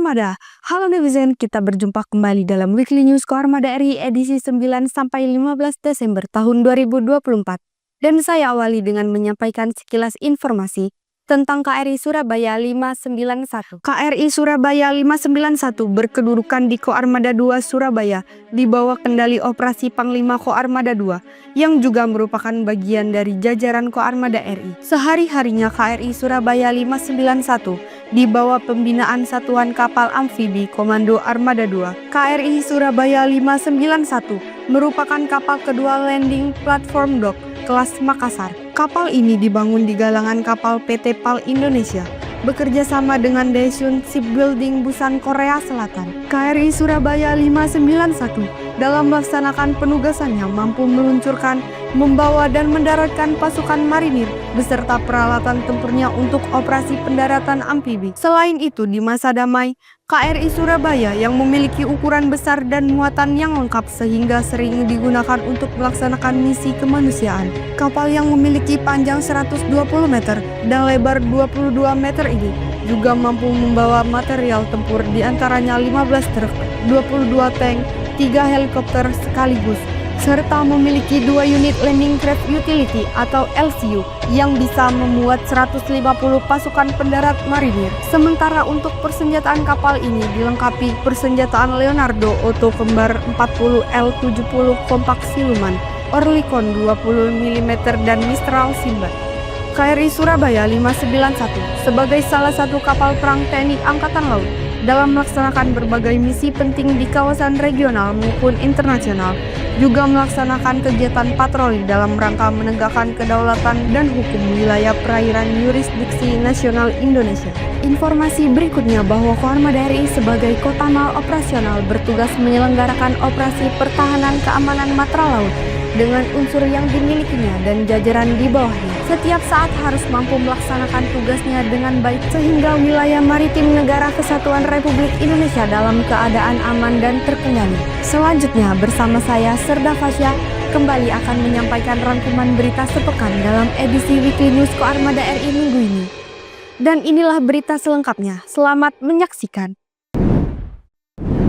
Koarmada. Halo netizen, kita berjumpa kembali dalam Weekly News Koarmada RI edisi 9 sampai 15 Desember tahun 2024. Dan saya awali dengan menyampaikan sekilas informasi tentang KRI Surabaya 591. KRI Surabaya 591 berkedudukan di Koarmada 2 Surabaya di bawah kendali Operasi Panglima Koarmada 2 yang juga merupakan bagian dari jajaran Koarmada RI. Sehari-harinya KRI Surabaya 591 di bawah pembinaan Satuan Kapal Amfibi Komando Armada 2. KRI Surabaya 591 merupakan kapal kedua landing platform dock kelas Makassar. Kapal ini dibangun di galangan kapal PT PAL Indonesia, bekerja sama dengan Daesun Shipbuilding Busan Korea Selatan. KRI Surabaya 591 dalam melaksanakan penugasannya mampu meluncurkan, membawa dan mendaratkan pasukan marinir beserta peralatan tempurnya untuk operasi pendaratan amfibi. Selain itu, di masa damai, KRI Surabaya yang memiliki ukuran besar dan muatan yang lengkap sehingga sering digunakan untuk melaksanakan misi kemanusiaan. Kapal yang memiliki panjang 120 meter dan lebar 22 meter ini juga mampu membawa material tempur diantaranya 15 truk, 22 tank, 3 helikopter sekaligus, serta memiliki 2 unit landing craft utility atau LCU yang bisa memuat 150 pasukan pendarat marinir. Sementara untuk persenjataan kapal ini dilengkapi persenjataan Leonardo Otto Kembar 40 L70 kompak siluman, Oerlikon 20 mm dan Mistral Simbat. KRI Surabaya 591 sebagai salah satu kapal perang TNI Angkatan Laut dalam melaksanakan berbagai misi penting di kawasan regional maupun internasional, juga melaksanakan kegiatan patroli dalam rangka menegakkan kedaulatan dan hukum wilayah perairan yurisdiksi nasional Indonesia. Informasi berikutnya bahwa Koarmada RI sebagai kota mal operasional bertugas menyelenggarakan operasi pertahanan keamanan matra laut dengan unsur yang dimilikinya dan jajaran di bawahnya. Setiap saat harus mampu melaksanakan tugasnya dengan baik sehingga wilayah maritim negara Kesatuan Republik Indonesia dalam keadaan aman dan terkendali. Selanjutnya bersama saya Serda Fasya kembali akan menyampaikan rangkuman berita sepekan dalam edisi Weekly News Koarmada RI minggu ini. Dan inilah berita selengkapnya. Selamat menyaksikan.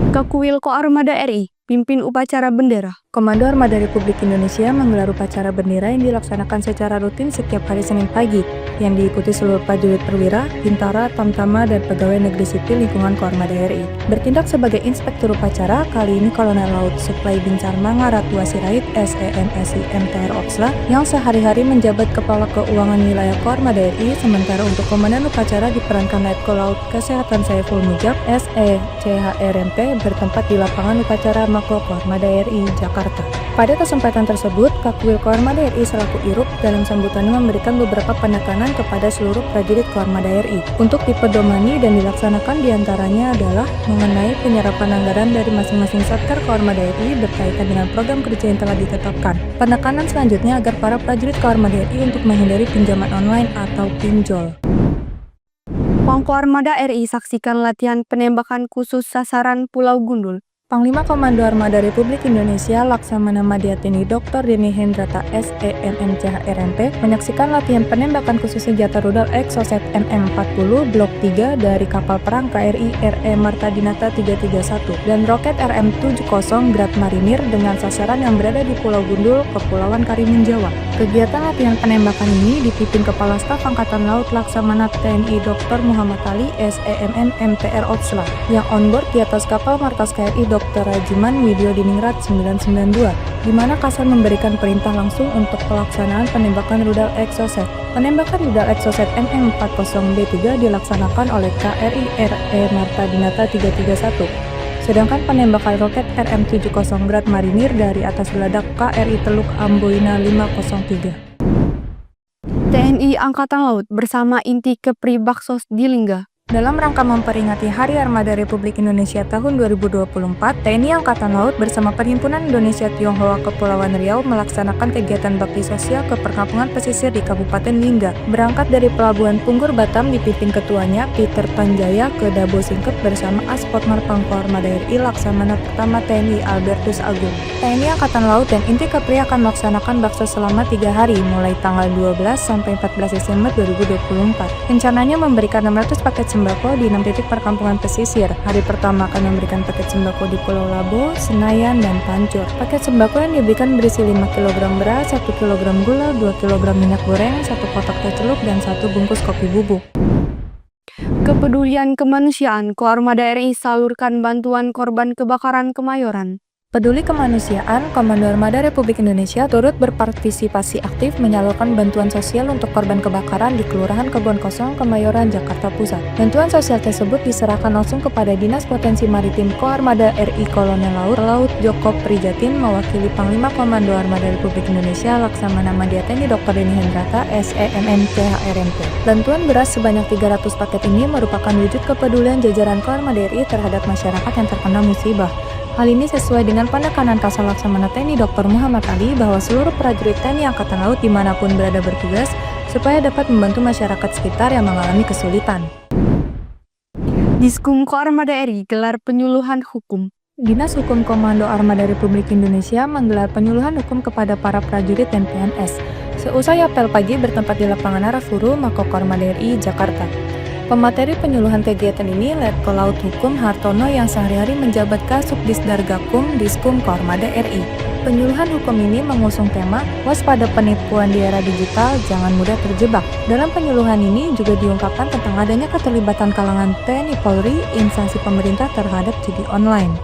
Kakuwil Koarmada RI pimpin upacara bendera. Komando Armada Republik Indonesia menggelar upacara bendera yang dilaksanakan secara rutin setiap hari Senin pagi, yang diikuti seluruh prajurit perwira, bintara, tamtama, dan pegawai negeri sipil lingkungan Koarmada RI. Bertindak sebagai inspektur upacara, kali ini Kolonel Laut Suplai Bincar Mangaratua Sirait, SEMSI MTR Otsla, yang sehari-hari menjabat Kepala Keuangan Wilayah Koarmada RI, sementara untuk komandan upacara diperankan Letko Laut Kesehatan Saiful Mujab, SECHRMP, bertempat di lapangan upacara Mako Koarmada RI, Jakarta. Pada kesempatan tersebut, Kakuwil Koarmada RI selaku Irup dalam sambutannya memberikan beberapa penekanan kepada seluruh prajurit Koarmada RI untuk dipedomani dan dilaksanakan diantaranya adalah mengenai penyerapan anggaran dari masing-masing Satker Koarmada RI berkaitan dengan program kerja yang telah ditetapkan. Penekanan selanjutnya agar para prajurit Koarmada RI untuk menghindari pinjaman online atau pinjol. Koarmada RI saksikan latihan penembakan khusus sasaran Pulau Gundul. Panglima Komando Armada Republik Indonesia Laksamana Madya TNI Dr. Denny Hendrata SEMMCHRMP menyaksikan latihan penembakan khusus senjata rudal Exocet MM40 Blok 3 dari kapal perang KRI RE Marta Dinata 331 dan roket RM70 Grad Marinir dengan sasaran yang berada di Pulau Gundul, Kepulauan Karimun Jawa. Kegiatan latihan penembakan ini dipimpin Kepala Staf Angkatan Laut Laksamana TNI Dr. Muhammad Ali SEMN MTR Otsla yang onboard di atas kapal markas KRI Dr. Rajiman Widyo Diningrat 992, di mana Kasar memberikan perintah langsung untuk pelaksanaan penembakan rudal Exocet. Penembakan rudal Exocet MM40B3 dilaksanakan oleh KRI RE Marta Dinata 331. Sedangkan penembakan roket RM70 Grad Marinir dari atas geladak KRI Teluk Amboina 503. TNI Angkatan Laut bersama inti Kepri Baksos di Lingga. Dalam rangka memperingati Hari Armada Republik Indonesia tahun 2024, TNI Angkatan Laut bersama Perhimpunan Indonesia Tionghoa Kepulauan Riau melaksanakan kegiatan bakti sosial ke perkampungan pesisir di Kabupaten Lingga. Berangkat dari Pelabuhan Punggur Batam dipimpin ketuanya Peter Panjaya ke Dabo Singkep bersama Aspotmar Pangko Armada RI Laksamana Pertama TNI Albertus Agung. TNI Angkatan Laut dan inti Kepri akan melaksanakan bakso selama 3 hari mulai tanggal 12 sampai 14 Desember 2024. Rencananya memberikan 600 paket sembako di 6 titik perkampungan pesisir. Hari pertama akan memberikan paket sembako di Pulau Labo, Senayan, dan Pancur. Paket sembako yang diberikan berisi 5 kg beras, 1 kg gula, 2 kg minyak goreng, 1 kotak teh celup, dan 1 bungkus kopi bubuk. Kepedulian kemanusiaan, Koarmada RI salurkan bantuan korban kebakaran Kemayoran. Peduli kemanusiaan, Komando Armada Republik Indonesia turut berpartisipasi aktif menyalurkan bantuan sosial untuk korban kebakaran di Kelurahan Kebon Kosong, Kemayoran, Jakarta Pusat. Bantuan sosial tersebut diserahkan langsung kepada Dinas Potensi Maritim Koarmada RI Kolonel Laut Joko Prijatin mewakili Panglima Komando Armada Republik Indonesia Laksamana Madya TNI Dr. Denny Hendrata, SEMM CHRMP. Bantuan beras sebanyak 300 paket ini merupakan wujud kepedulian jajaran Koarmada RI terhadap masyarakat yang terkena musibah. Hal ini sesuai dengan penekanan Kasal Laksamana TNI Dr. Muhammad Ali bahwa seluruh prajurit TNI Angkatan Laut dimanapun berada bertugas supaya dapat membantu masyarakat sekitar yang mengalami kesulitan. Diskum Koarmada RI gelar penyuluhan hukum. Dinas Hukum Komando Armada Republik Indonesia menggelar penyuluhan hukum kepada para prajurit dan PNS. Seusai apel pagi bertempat di lapangan Arafuru, Mako Koarmada RI, Jakarta. Pemateri penyuluhan kegiatan ini Letkol Laut Hukum Hartono yang sehari-hari menjabat Kasubdisdar Gakum Diskum Koarmada RI. Penyuluhan hukum ini mengusung tema waspada penipuan di era digital, jangan mudah terjebak. Dalam penyuluhan ini juga diungkapkan tentang adanya keterlibatan kalangan TNI Polri, instansi pemerintah terhadap judi online.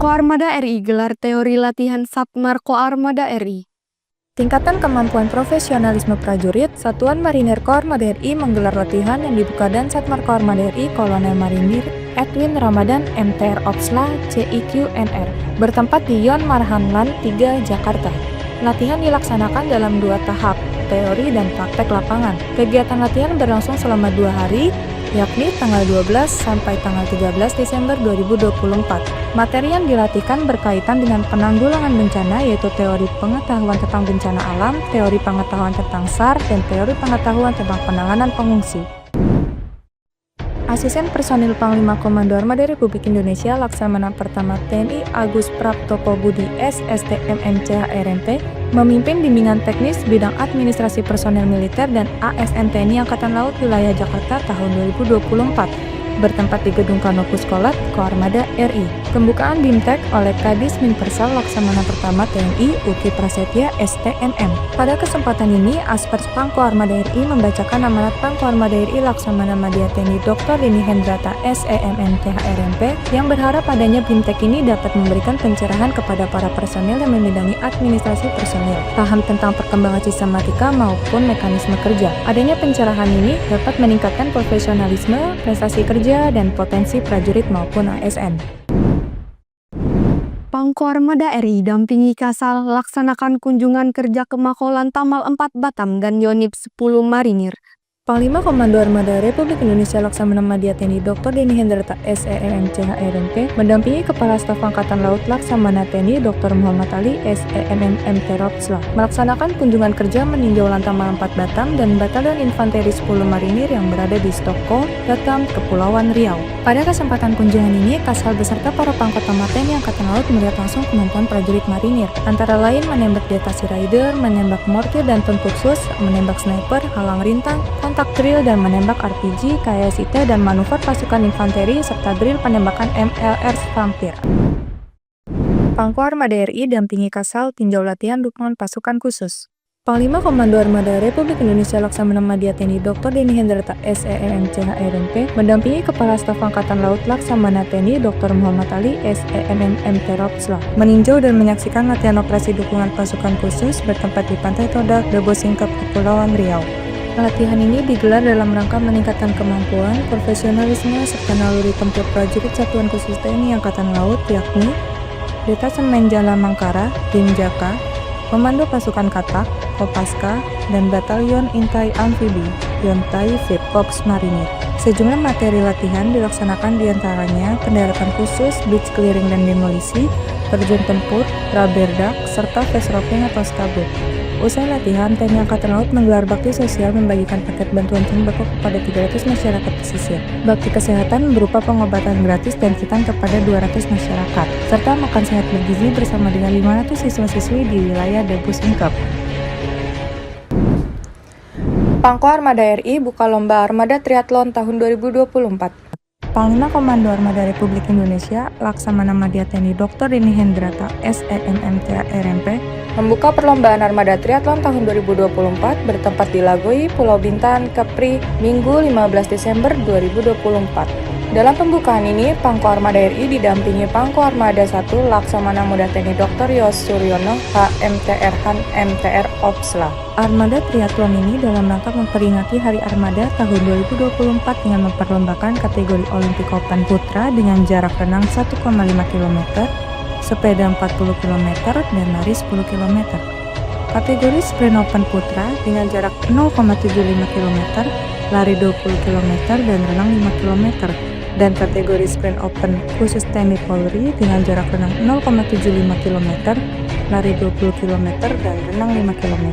Koarmada RI gelar teori latihan Satmar Koarmada RI. Tingkatan kemampuan profesionalisme prajurit, Satuan Marinir Koarmada RI menggelar latihan yang dibuka dan Satmar Koarmada RI Kolonel Marinir Edwin Ramadan MTR Opsla CIQNR bertempat di Yon Marhanlan 3, Jakarta. Latihan dilaksanakan dalam 2 tahap, teori dan praktek lapangan. Kegiatan latihan berlangsung selama 2 hari, yakni tanggal 12 sampai tanggal 13 Desember 2024. Materi yang dilatihkan berkaitan dengan penanggulangan bencana yaitu teori pengetahuan tentang bencana alam, teori pengetahuan tentang SAR, dan teori pengetahuan tentang penanganan pengungsi. Asisten Personil Panglima Komando Armada Republik Indonesia Laksamana Pertama TNI Agus Praptopo Budi SSTMM CHRMP memimpin bimbingan teknis bidang administrasi personel militer dan ASN TNI Angkatan Laut Wilayah Jakarta tahun 2024 bertempat di Gedung Kanopus Kolat, Koarmada RI. Pembukaan BIMTEK oleh Kadis Minpersal Laksamana Pertama TNI Uki Prasetya STMM. Pada kesempatan ini, Aspers Pangko Armada RI membacakan amanat Pangko Armada RI Laksamana Madya TNI Dr. Denny Hendrata SEMM CHRMP yang berharap adanya BIMTEK ini dapat memberikan pencerahan kepada para personel yang membidangi administrasi personil, paham tentang perkembangan sistematika maupun mekanisme kerja. Adanya pencerahan ini dapat meningkatkan profesionalisme, prestasi kerja, dan potensi prajurit maupun ASN. Pangko Armada RI dampingi Kasal laksanakan kunjungan kerja ke Makolan Tamal 4 Batam dan Yonif 10 Marinir. Panglima Komando Armada Republik Indonesia Laksamana Madya TNI Dr. Denny Hendrata SEMM CHRMP mendampingi Kepala Staf Angkatan Laut Laksamana TNI Dr. Muhammad Ali SEMM MTR Opsla melaksanakan kunjungan kerja meninjau Lantamal 4 Batam dan Batalion Infanteri 10 Marinir yang berada di Stokko, Batam, Kepulauan Riau. Pada kesempatan kunjungan ini, Kasal beserta para pangkostama TNI Angkatan Laut melihat langsung kemampuan prajurit marinir, antara lain menembak di atas Sea Rider, menembak mortir dan tempursus, menembak sniper, halang rintang, kontak drill dan menembak RPG, KSIT dan manuver pasukan infanteri serta drill penembakan MLR Vampir. Pangko Armada RI dampingi Kasal tinjau latihan dukungan pasukan khusus. Panglima Komando Armada Republik Indonesia Laksamana Madya TNI Dr. Denny Hendrata SEMM CHRMP mendampingi Kepala Staf Angkatan Laut Laksamana TNI Dr. Muhammad Ali SEMM MTR Opsla meninjau dan menyaksikan latihan operasi dukungan pasukan khusus bertempat di Pantai Todak, Debo Singkep, Kepulauan Riau. Latihan ini digelar dalam rangka meningkatkan kemampuan, profesionalisme, serta naluri tempur prajurit Satuan Khusus TNI Angkatan Laut yakni Detasemen Jala Mangkara, Dinjaka, Komando Pasukan Katak, Kopaska, dan Batalion Intai Amfibi, Yontai Vip Korps Marinir. Sejumlah materi latihan dilaksanakan diantaranya pendaratan khusus, beach clearing dan demolisi, terjun tempur, raberdak, serta face roping atau skabut. Usai latihan, TNI Angkatan Laut menggelar bakti sosial membagikan paket bantuan sembako kepada 300 masyarakat pesisir. Bakti kesehatan berupa pengobatan gratis dan hitan kepada 200 masyarakat, serta makan sehat bergizi bersama dengan 500 siswa-siswi di wilayah Debo Singkep. Pangko Armada RI buka lomba Armada Triathlon tahun 2024. Panglima Komando Armada Republik Indonesia, Laksamana Madya TNI Dr. Deni Hendrata, SEMMTA RMP, membuka perlombaan Armada Triathlon tahun 2024 bertempat di Lagoi, Pulau Bintan, Kepri, Minggu 15 Desember 2024. Dalam pembukaan ini, Pangko Armada RI didampingi Pangko Armada 1 Laksamana Muda TNI Dr. Yos Suryono, HMTR Han MTR Opsla. Armada Triathlon ini dalam rangka memperingati Hari Armada tahun 2024 dengan memperlombakan kategori Olimpik Open Putra dengan jarak renang 1,5 km, sepeda 40 km, dan lari 10 km. Kategori Sprint Open Putra dengan jarak 0,75 km, lari 20 km, dan renang 5 km. Dan kategori Sprint Open khusus TNI Polri dengan jarak renang 0,75 km, lari 20 km, dan renang 5 km.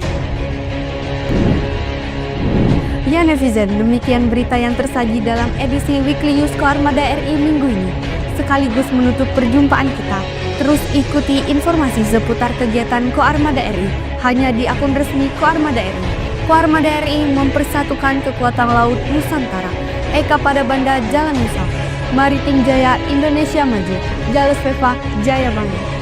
Ya netizen, demikian berita yang tersaji dalam edisi Weekly News Koarmada RI minggu ini. Sekaligus menutup perjumpaan kita. Terus ikuti informasi seputar kegiatan Koarmada RI hanya di akun resmi Koarmada RI. Koarmada RI mempersatukan kekuatan laut Nusantara. Eka pada Banda Jalan Nusa. Maritim Jaya Indonesia Maju. Jalus Veva Jaya Bangga.